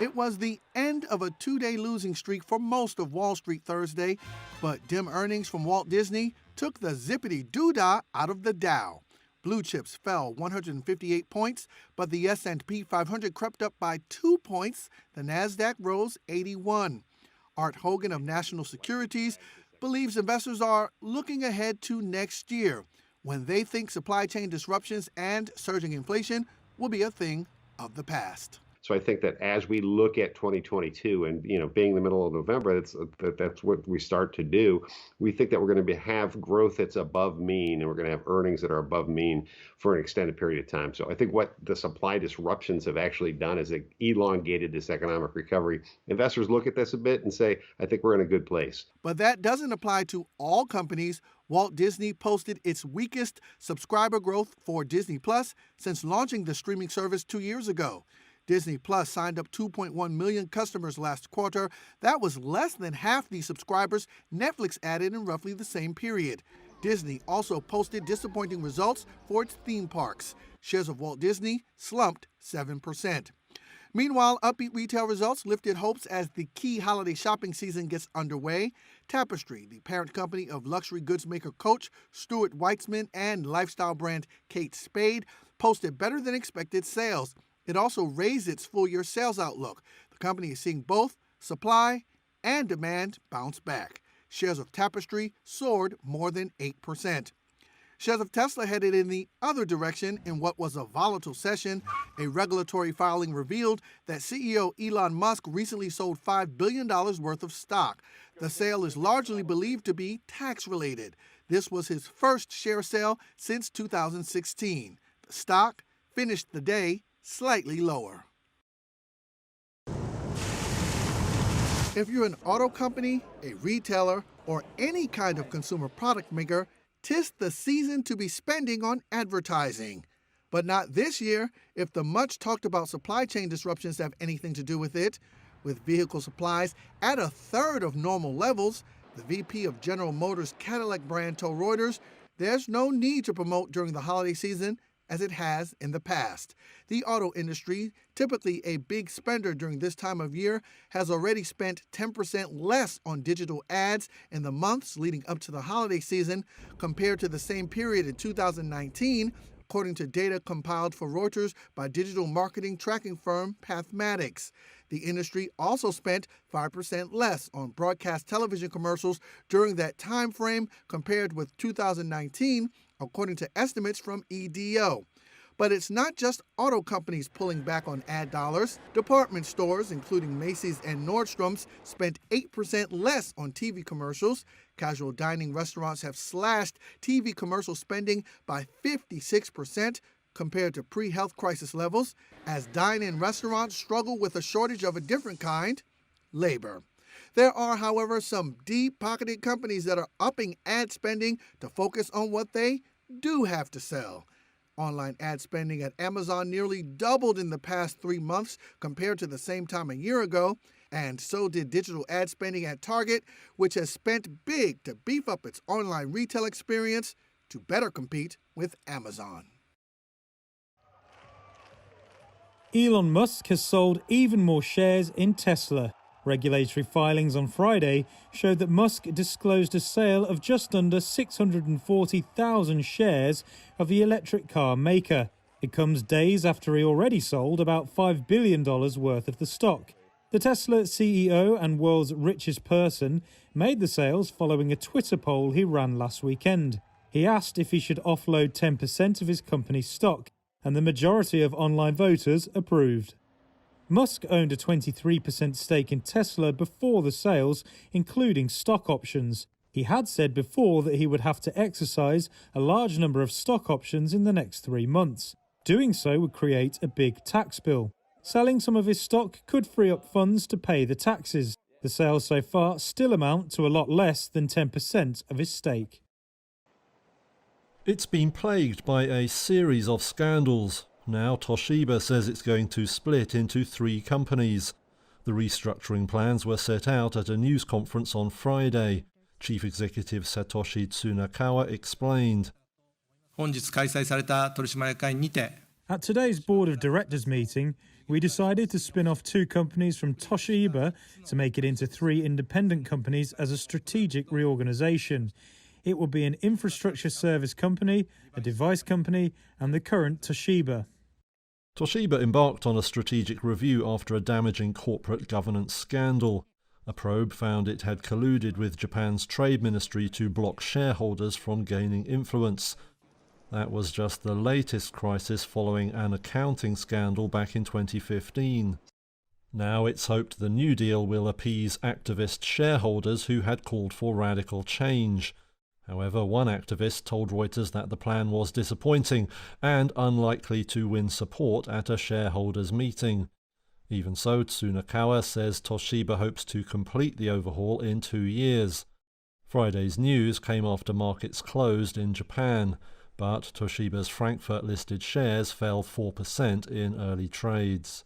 It was the end of a two-day losing streak for most of Wall Street Thursday, but dim earnings from Walt Disney took the zippity-doo-dah out of the Dow. Blue chips fell 158 points, but the S&P 500 crept up by 2 points. The Nasdaq rose 81. Art Hogan of National Securities believes investors are looking ahead to next year, when they think supply chain disruptions and surging inflation will be a thing of the past. So I think that as we look at 2022 and, being the middle of November, that's what we start to do. We think that we're going to have growth that's above mean, and we're going to have earnings that are above mean for an extended period of time. So I think what the supply disruptions have actually done is it elongated this economic recovery. Investors look at this a bit and say, I think we're in a good place. But that doesn't apply to all companies. Walt Disney posted its weakest subscriber growth for Disney Plus since launching the streaming service 2 years ago. Disney Plus signed up 2.1 million customers last quarter. That was less than half the subscribers Netflix added in roughly the same period. Disney also posted disappointing results for its theme parks. Shares of Walt Disney slumped 7%. Meanwhile, upbeat retail results lifted hopes as the key holiday shopping season gets underway. Tapestry, the parent company of luxury goods maker Coach, Stuart Weitzman, and lifestyle brand Kate Spade, posted better than expected sales. It also raised its full-year sales outlook. The company is seeing both supply and demand bounce back. Shares of Tapestry soared more than 8%. Shares of Tesla headed in the other direction in what was a volatile session. A regulatory filing revealed that CEO Elon Musk recently sold $5 billion worth of stock. The sale is largely believed to be tax-related. This was his first share sale since 2016. The stock finished the day slightly lower. If you're an auto company, a retailer, or any kind of consumer product maker, 'tis the season to be spending on advertising. But not this year, if the much talked about supply chain disruptions have anything to do with it. With vehicle supplies at a third of normal levels, the VP of General Motors' Cadillac brand told Reuters there's no need to promote during the holiday season as it has in the past. The auto industry, typically a big spender during this time of year, has already spent 10% less on digital ads in the months leading up to the holiday season compared to the same period in 2019, according to data compiled for Reuters by digital marketing tracking firm Pathmatics. The industry also spent 5% less on broadcast television commercials during that time frame compared with 2019, according to estimates from EDO. But it's not just auto companies pulling back on ad dollars. Department stores, including Macy's and Nordstrom's, spent 8% less on TV commercials. Casual dining restaurants have slashed TV commercial spending by 56% compared to pre-health crisis levels, as dine-in restaurants struggle with a shortage of a different kind, labor. There are, however, some deep-pocketed companies that are upping ad spending to focus on what they do have to sell. Online ad spending at Amazon nearly doubled in the past 3 months compared to the same time a year ago, and so did digital ad spending at Target, which has spent big to beef up its online retail experience to better compete with Amazon. Elon Musk has sold even more shares in Tesla. Regulatory filings on Friday showed that Musk disclosed a sale of just under 640,000 shares of the electric car maker. It comes days after he already sold about $5 billion worth of the stock. The Tesla CEO and world's richest person made the sales following a Twitter poll he ran last weekend. He asked if he should offload 10% of his company's stock, and the majority of online voters approved. Musk owned a 23% stake in Tesla before the sales, including stock options. He had said before that he would have to exercise a large number of stock options in the next 3 months. Doing so would create a big tax bill. Selling some of his stock could free up funds to pay the taxes. The sales so far still amount to a lot less than 10% of his stake. It's been plagued by a series of scandals. Now Toshiba says it's going to split into 3 companies. The restructuring plans were set out at a news conference on Friday. Chief Executive Satoshi Tsunakawa explained. 本日開催された取締役会にて At today's Board of Directors meeting, we decided to spin off 2 companies from Toshiba to make it into 3 independent companies as a strategic reorganisation. It will be an infrastructure service company, a device company, and the current Toshiba. Toshiba embarked on a strategic review after a damaging corporate governance scandal. A probe found it had colluded with Japan's trade ministry to block shareholders from gaining influence. That was just the latest crisis following an accounting scandal back in 2015. Now it's hoped the new deal will appease activist shareholders who had called for radical change. However, one activist told Reuters that the plan was disappointing and unlikely to win support at a shareholders' meeting. Even so, Tsunakawa says Toshiba hopes to complete the overhaul in 2 years. Friday's news came after markets closed in Japan, but Toshiba's Frankfurt-listed shares fell 4% in early trades.